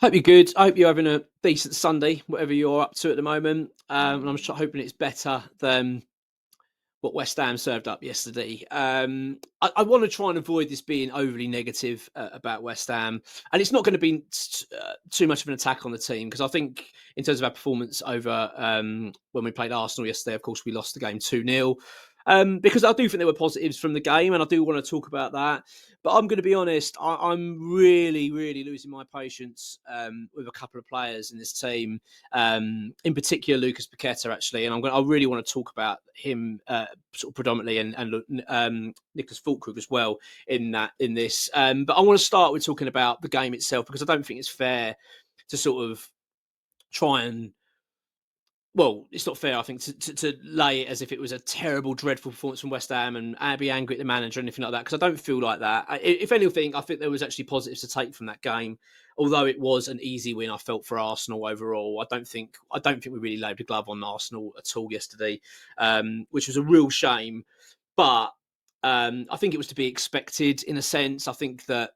Hope you're good. I hope you're having a decent Sunday, whatever you're up to at the moment. And I'm hoping it's better than what West Ham served up yesterday. I want to try and avoid this being overly negative about West Ham. And it's not going to be too much of an attack on the team, because I think in terms of our performance over when we played Arsenal yesterday, of course, we lost the game 2-0. Because I do think there were positives from the game, and I do want to talk about that. But I'm going to be honest, I'm really, really losing my patience with a couple of players in this team, in particular Lucas Paqueta, actually. And I really want to talk about him sort of predominantly, and Nicholas Fulkrug as well in this. But I want to start with talking about the game itself, because I don't think it's fair to sort of try and, well, it's not fair, I think, to lay it as if it was a terrible, dreadful performance from West Ham and be angry at the manager or anything like that, because I don't feel like that. If anything, I think there was actually positives to take from that game. Although it was an easy win, I felt, for Arsenal overall. I don't think we really laid the glove on Arsenal at all yesterday, which was a real shame. But I think it was to be expected in a sense. I think that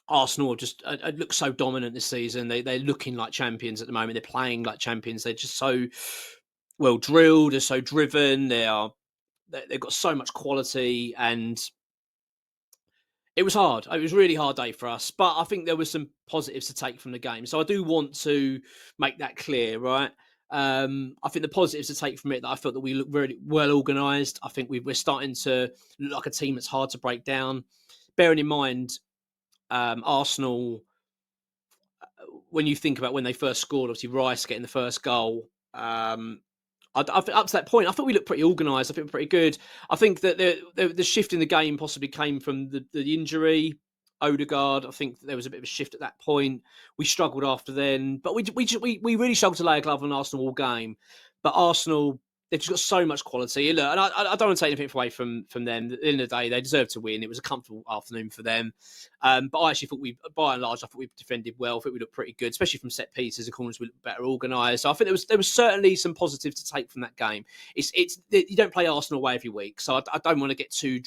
Arsenal have just look so dominant this season. They're looking like champions at the moment. They're playing like champions. They're just so well drilled. They're so driven. They've got so much quality, and it was hard. It was a really hard day for us. But I think there were some positives to take from the game. So I do want to make that clear, right? I think the positives to take from it, that I felt that we look really well organised. I think we're starting to look like a team that's hard to break down. Bearing in mind, Arsenal, when you think about when they first scored, obviously Rice getting the first goal, I think up to that point, I thought we looked pretty organised. I think pretty good. I think that the shift in the game possibly came from the injury. Odegaard, I think there was a bit of a shift at that point. We struggled after then, but we really struggled to lay a glove on Arsenal all game. But Arsenal, they've just got so much quality. Look, and I don't want to take anything away from them. At the end of the day, they deserve to win. It was a comfortable afternoon for them. But I actually thought by and large, I thought we defended well. I think we looked pretty good, especially from set pieces and corners. We looked better organised. So I think there was certainly some positives to take from that game. It's you don't play Arsenal away every week, so I don't want to get too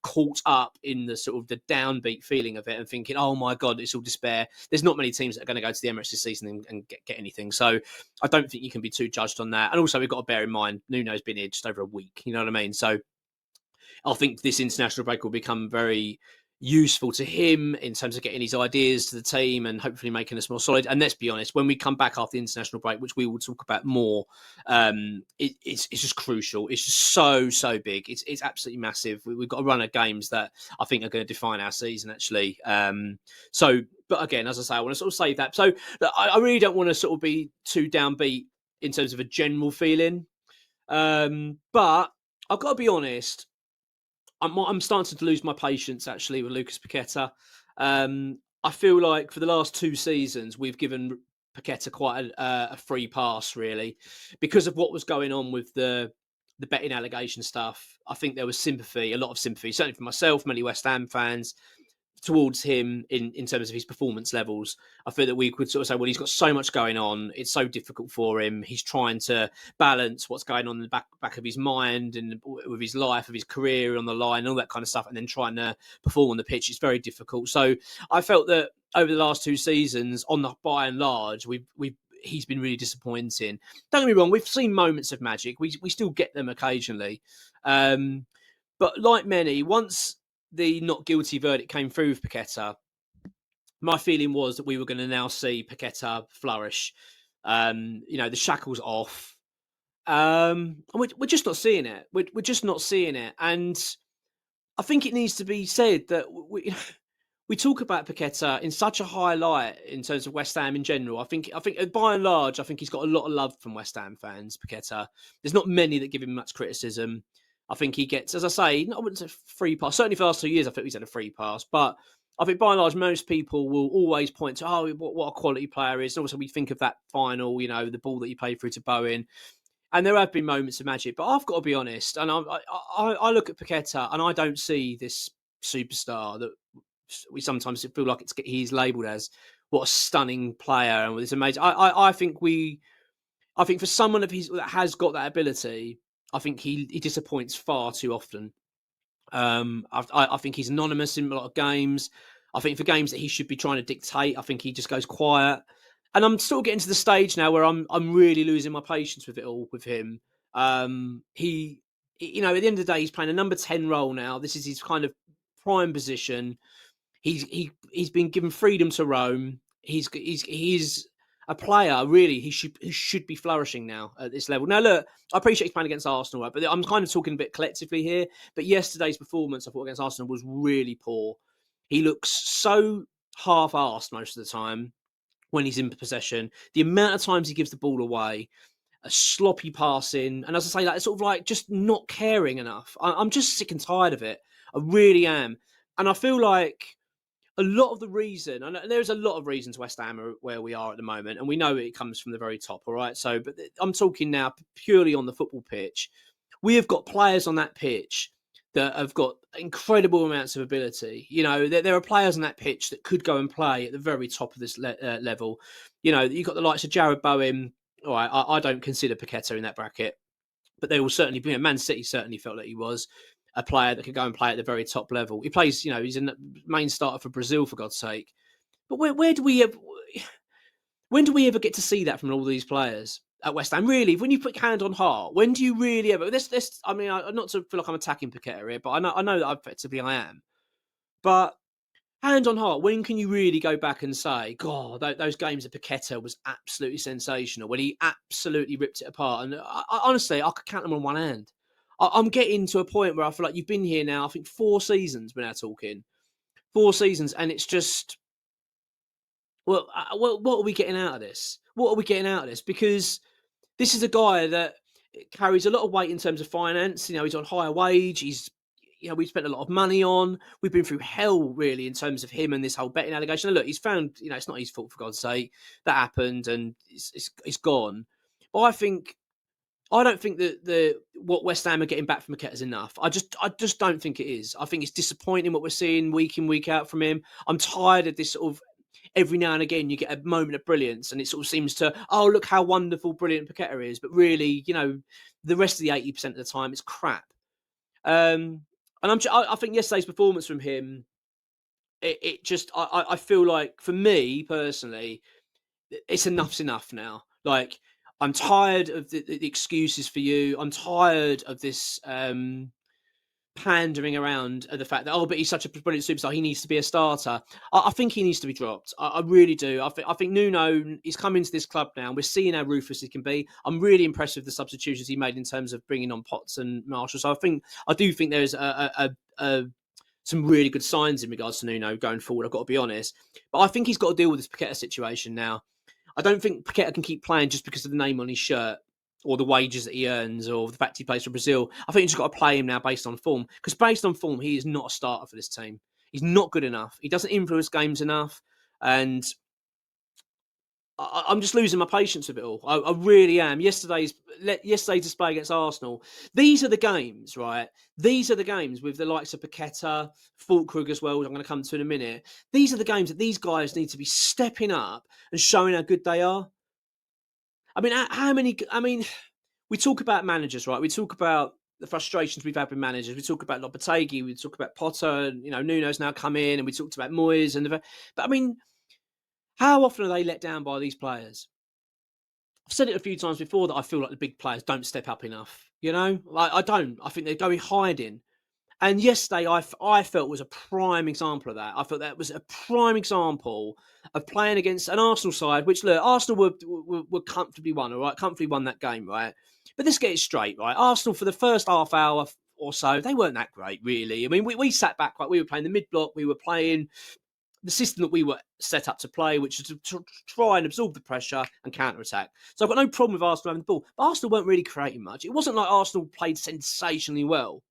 caught up in the sort of the downbeat feeling of it and thinking, oh my God, it's all despair. There's not many teams that are going to go to the Emirates this season and get anything. So I don't think you can be too judged on that. And also, we've got to bear in mind, Nuno's been here just over a week. You know what I mean? So I think this international break will become very useful to him in terms of getting his ideas to the team and hopefully making us more solid. And let's be honest, when we come back after the international break, which we will talk about more, it's just crucial. It's just so big. It's absolutely massive. We've got a run of games that I think are going to define our season, actually. But again, as I say, I want to sort of save that. So I really don't want to sort of be too downbeat in terms of a general feeling. But I've got to be honest, I'm starting to lose my patience, actually, with Lucas Paqueta. I feel like for the last 2 seasons, we've given Paqueta quite a free pass, really, because of what was going on with the betting allegation stuff. I think there was sympathy, a lot of sympathy, certainly for myself, many West Ham fans, towards him in terms of his performance levels. I feel that we could sort of say, well, he's got so much going on. It's so difficult for him. He's trying to balance what's going on in the back of his mind and with his life, of his career on the line, all that kind of stuff, and then trying to perform on the pitch. It's very difficult. So I felt that over the last 2 seasons, by and large, he's been really disappointing. Don't get me wrong, we've seen moments of magic. We still get them occasionally. But like many, once the not guilty verdict came through with Paqueta, my feeling was that we were going to now see Paqueta flourish. The shackles off. We're just not seeing it. We're just not seeing it. And I think it needs to be said that we talk about Paqueta in such a high light in terms of West Ham in general. I think by and large, I think he's got a lot of love from West Ham fans, Paqueta. There's not many that give him much criticism. I think he gets, as I say, I wouldn't say free pass. Certainly for the last 2 years, I think he's had a free pass. But I think by and large, most people will always point to, what a quality player is. And also, we think of that final, the ball that he played through to Bowen. And there have been moments of magic. But I've got to be honest, and I look at Paqueta and I don't see this superstar that we sometimes feel like he's labelled as. What a stunning player and it's amazing. I think for someone that has got that ability, I think he disappoints far too often. I think he's anonymous in a lot of games. I think for games that he should be trying to dictate, I think he just goes quiet. And I'm still getting to the stage now where I'm really losing my patience with it all with him. He, you know, at the end of the day, he's playing a number 10 role now. This is his kind of prime position. He's been given freedom to roam. He's a player really. He should be flourishing now at this level. Now look, I appreciate he's playing against Arsenal, right? But I'm kind of talking a bit collectively here. But yesterday's performance, I thought against Arsenal was really poor. He looks so half-arsed most of the time when he's in possession. The amount of times he gives the ball away, a sloppy passing, and as I say, like sort of like just not caring enough. I'm just sick and tired of it. I really am, and I feel like a lot of the reason, and there's a lot of reasons West Ham are where we are at the moment, and we know it comes from the very top, all right? So, but I'm talking now purely on the football pitch. We have got players on that pitch that have got incredible amounts of ability. You know, there are players on that pitch that could go and play at the very top of this level. You know, you've got the likes of Jared Bowen. All right, I don't consider Paqueta in that bracket, but they will certainly be. Man City certainly felt that he was a player that could go and play at the very top level. He plays, you know, he's a main starter for Brazil, for God's sake. But where do we have, when do we ever get to see that from all these players at West Ham? Really, when you put hand on heart, when do you really ever? This I mean, not to feel like I'm attacking Paqueta here, but I know that effectively I am. But hand on heart, when can you really go back and say, God, those games at Paqueta was absolutely sensational when he absolutely ripped it apart? And honestly, I could count them on one hand. I'm getting to a point where I feel like you've been here now, I think 4 seasons we're now talking. 4 seasons, and it's just, well, what are we getting out of this? What are we getting out of this? Because this is a guy that carries a lot of weight in terms of finance. You know, he's on higher wage. You know, we've spent a lot of money on. We've been through hell, really, in terms of him and this whole betting allegation. And look, he's found, you know, it's not his fault, for God's sake. That happened and it's gone. But I don't think that what West Ham are getting back from Paqueta is enough. I just don't think it is. I think it's disappointing what we're seeing week in, week out from him. I'm tired of this sort of every now and again you get a moment of brilliance and it sort of seems to, oh, look how wonderful, brilliant Paqueta is. But really, you know, the rest of the 80% of the time it's crap. And I think yesterday's performance from him, it just, I feel like for me personally, it's enough's enough now. Like, I'm tired of the excuses for you. I'm tired of this pandering around at the fact that, oh, but he's such a brilliant superstar, he needs to be a starter. I think he needs to be dropped. I really do. I think Nuno is coming to this club now. We're seeing how ruthless he can be. I'm really impressed with the substitutions he made in terms of bringing on Potts and Marshall. So I do think there's some really good signs in regards to Nuno going forward. I've got to be honest, but I think he's got to deal with this Paqueta situation now. I don't think Paqueta can keep playing just because of the name on his shirt or the wages that he earns or the fact he plays for Brazil. I think he's just got to play him now based on form, because based on form, he is not a starter for this team. He's not good enough. He doesn't influence games enough. And I'm just losing my patience with it all. I really am. Yesterday's display against Arsenal. These are the games, right? These are the games with the likes of Paqueta, Fulkrug as well, which I'm going to come to in a minute. These are the games that these guys need to be stepping up and showing how good they are. I mean, how many? I mean, we talk about managers, right? We talk about the frustrations we've had with managers. We talk about Lopetegui. We talk about Potter. And, you know, Nuno's now come in, and we talked about Moyes. But I mean, how often are they let down by these players? I've said it a few times before that I feel like the big players don't step up enough. You know, like I don't. I think they're going hiding. And yesterday, I felt was a prime example of that. I felt that was a prime example of playing against an Arsenal side, which, look, Arsenal were comfortably won, all right? Comfortably won that game, right? But let's get it straight, right? Arsenal, for the first half hour or so, they weren't that great, really. I mean, we sat back, right? We were playing the mid-block. We were playing the system that we were set up to play, which is to try and absorb the pressure and counter-attack. So I've got no problem with Arsenal having the ball. But Arsenal weren't really creating much. It wasn't like Arsenal played sensationally well.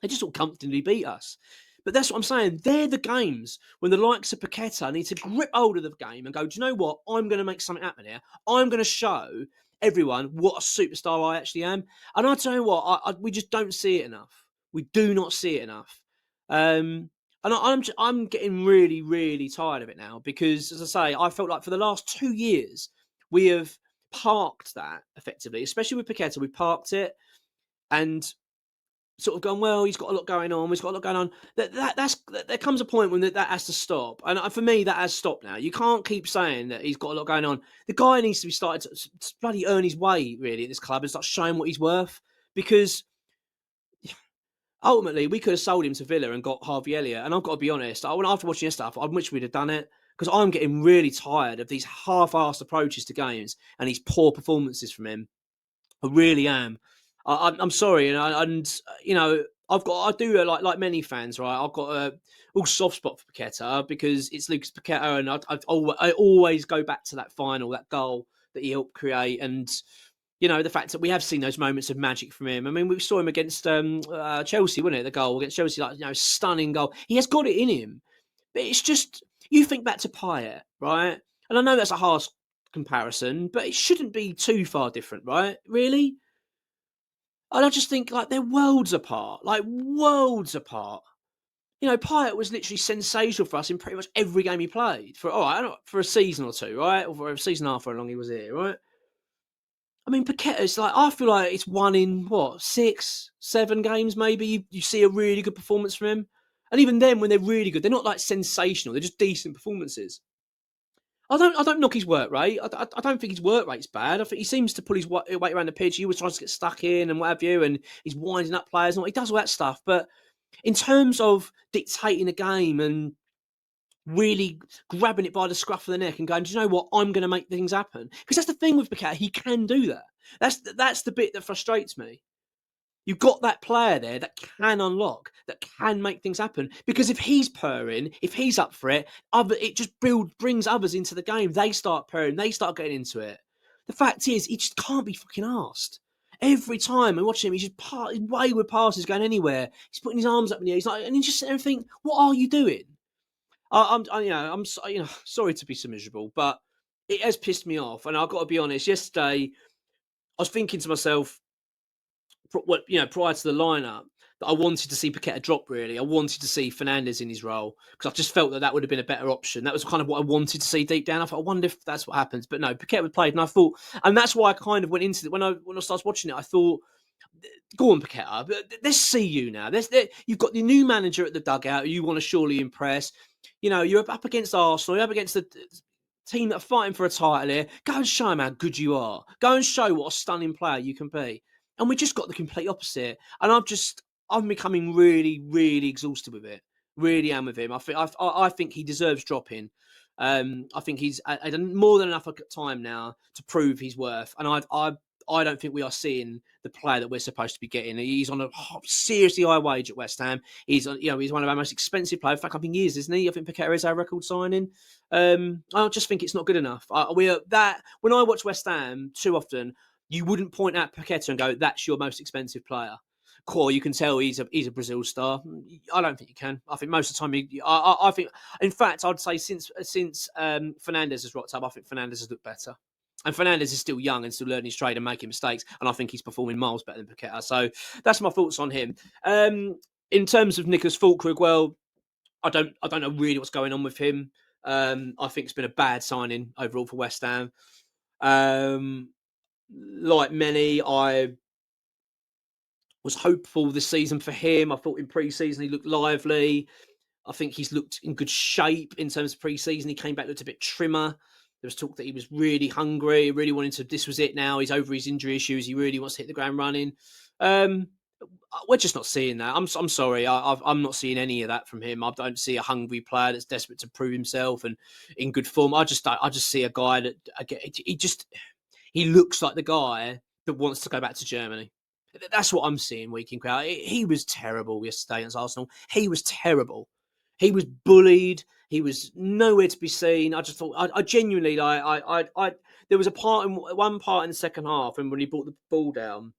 They just all comfortably beat us. But that's what I'm saying. They're the games when the likes of Paqueta need to grip hold of the game and go, do you know what? I'm going to make something happen here. I'm going to show everyone what a superstar I actually am. And I tell you what, we just don't see it enough. We do not see it enough. And I'm getting really, really tired of it now because, as I say, I felt like for the last 2 years, we have parked that effectively, especially with Paqueta. We parked it. And sort of gone, well, he's got a lot going on. He's got a lot going on. There comes a point when that has to stop. And for me, that has stopped now. You can't keep saying that he's got a lot going on. The guy needs to be started to bloody earn his way, really, at this club and start showing what he's worth. Because ultimately, we could have sold him to Villa and got Harvey Elliott. And I've got to be honest, after watching this stuff, I wish we'd have done it. Because I'm getting really tired of these half-assed approaches to games and these poor performances from him. I really am. I'm sorry, and you know, I do like many fans, right? I've got a all soft spot for Paqueta because it's Lucas Paqueta, and I always go back to that final, that goal that he helped create, and you know the fact that we have seen those moments of magic from him. I mean, we saw him against Chelsea, wasn't it? The goal against Chelsea, like stunning goal. He has got it in him, but it's just you think back to Payet, right? And I know that's a harsh comparison, but it shouldn't be too far different, right? Really? And I just think like they're worlds apart, like worlds apart. You know, Pyatt was literally sensational for us in pretty much every game he played for. All right, for a season or two, right, or for a season and a half, how long he was here, right? I mean, Paqueta's like I feel like it's one in what 6, 7 games maybe you see a really good performance from him, and even then when they're really good, they're not like sensational. They're just decent performances. I don't knock his work rate. I don't think his work rate's bad. I think he seems to pull his weight around the pitch. He always tries to get stuck in and what have you, and he's winding up players and he does all that stuff. But in terms of dictating a game and really grabbing it by the scruff of the neck and going, do you know what? I'm going to make things happen. Because that's the thing with Paqueta. He can do that. That's the bit that frustrates me. You've got that player there that can unlock, that can make things happen. Because if he's purring, if he's up for it, it just brings others into the game. They start purring, they start getting into it. The fact is, he just can't be fucking arsed. Every time I watch him, he's just wayward passes going anywhere. He's putting his arms up in the air. He's like, and you just sit there and think, what are you doing? I'm sorry to be so miserable, but it has pissed me off. And I've got to be honest. Yesterday, I was thinking to myself, prior to the lineup, that I wanted to see Paqueta drop. Really, I wanted to see Fernandes in his role because I just felt that would have been a better option. That was kind of what I wanted to see deep down. I thought, I wonder if that's what happens. But no, Paqueta was played, and I thought, and that's why I kind of went into it when I started watching it. I thought, go on, Paqueta, let's see you now. You've got the new manager at the dugout. You want to surely impress. You know, you're up against Arsenal. You're up against the team that are fighting for a title here. Go and show them how good you are. Go and show what a stunning player you can be. And we just got the complete opposite. And I'm becoming really, really exhausted with it. Really am with him. I think he deserves dropping. I think he's had more than enough time now to prove his worth. And I don't think we are seeing the player that we're supposed to be getting. He's on a seriously high wage at West Ham. He's one of our most expensive players. In fact, I think he is, isn't he? I think Paqueta is our record signing. I just think it's not good enough. When I watch West Ham too often, you wouldn't point at Paqueta and go, "That's your most expensive player." Cool, you can tell he's a Brazil star. I don't think you can. I think most of the time, I think. In fact, I'd say since Fernandes has rocked up, I think Fernandes has looked better. And Fernandes is still young and still learning his trade and making mistakes. And I think he's performing miles better than Paqueta. So that's my thoughts on him. In terms of Nicholas Fulkrug, well, I don't know really what's going on with him. I think it's been a bad signing overall for West Ham. Like many, I was hopeful this season for him. I thought in pre-season he looked lively. I think he's looked in good shape in terms of pre-season. He came back, looked a bit trimmer. There was talk that he was really hungry, really wanted to. This was it now. He's over his injury issues. He really wants to hit the ground running. We're just not seeing that. I'm sorry. I'm not seeing any of that from him. I don't see a hungry player that's desperate to prove himself and in good form. I just see a guy that he looks like the guy that wants to go back to Germany. That's what I'm seeing week in crowd. He was terrible yesterday against Arsenal. He was terrible. He was bullied. He was nowhere to be seen. I just thought, I genuinely, there was one part in the second half, and when he brought the ball down,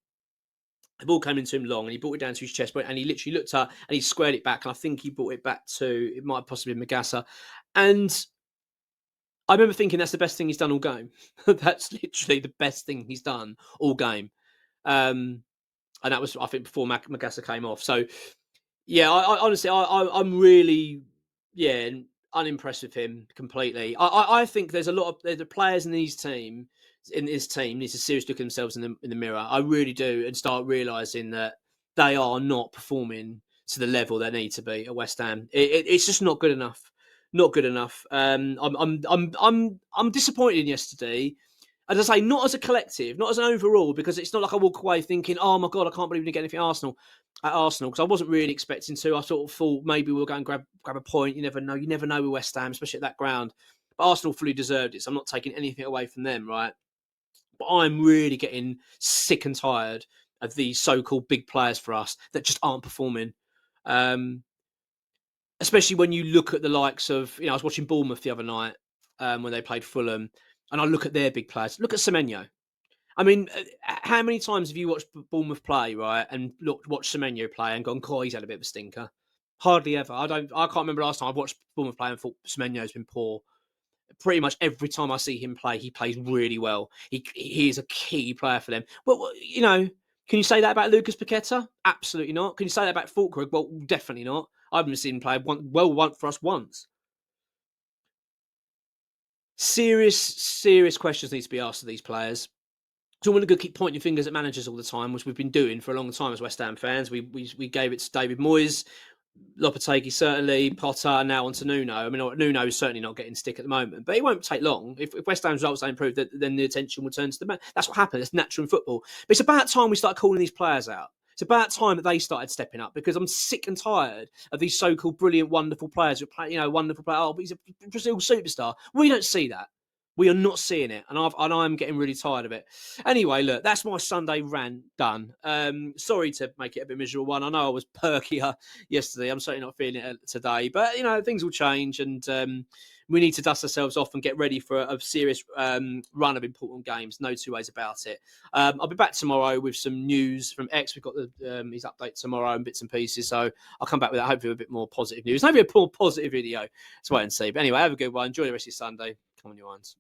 the ball came into him long, and he brought it down to his chest, and he literally looked up and he squared it back. And I think he brought it back to, it might have possibly been Magassa. And I remember thinking that's the best thing he's done all game. That's literally the best thing he's done all game. And that was, I think, before Magassa came off. So, yeah, I honestly, I'm really, unimpressed with him completely. I think there's a lot of the players in this team need to seriously look at themselves in the mirror. I really do, and start realising that they are not performing to the level they need to be at West Ham. It's just not good enough. Not good enough. I'm disappointed in yesterday. As I say, not as a collective, not as an overall, because it's not like I walk away thinking, "Oh my god, I can't believe we didn't get anything at Arsenal," because I wasn't really expecting to. I sort of thought maybe we'll go and grab a point. You never know. You never know with West Ham, especially at that ground. But Arsenal fully deserved it, so I'm not taking anything away from them, right? But I'm really getting sick and tired of these so-called big players for us that just aren't performing. Um, Especially when you look at the likes of, I was watching Bournemouth the other night when they played Fulham, and I look at their big players. Look at Semenyo. I mean, how many times have you watched Bournemouth play, right, and watched Semenyo play and gone, "God, he's had a bit of a stinker"? Hardly ever. I can't remember last time I've watched Bournemouth play and thought Semenyo's been poor. Pretty much every time I see him play, he plays really well. He is a key player for them. Well, can you say that about Lucas Paqueta? Absolutely not. Can you say that about Fulkrug? Well, definitely not. I've been seeing him play one for us once. Serious questions need to be asked of these players. So I want to keep pointing fingers at managers all the time, which we've been doing for a long time as West Ham fans. We gave it to David Moyes, Lopetegui certainly, Potter, and now on to Nuno. I mean, Nuno is certainly not getting stick at the moment, but it won't take long. If West Ham's results don't improve, then the attention will turn to the man. That's what happens. It's natural in football. But it's about time we start calling these players out. It's about time that they started stepping up, because I'm sick and tired of these so-called brilliant, wonderful players who play, wonderful player. Oh, but he's a Brazil superstar. We don't see that. We are not seeing it, and I'm getting really tired of it. Anyway, look, that's my Sunday rant done. Sorry to make it a bit miserable one. I know I was perkier yesterday. I'm certainly not feeling it today, but things will change, and we need to dust ourselves off and get ready for a serious run of important games. No two ways about it. I'll be back tomorrow with some news from X. We've got his update tomorrow and bits and pieces, so I'll come back with that, hopefully with a bit more positive news. Maybe a more positive video. Let's wait and see. But anyway, have a good one. Enjoy the rest of your Sunday. Come on, your ones.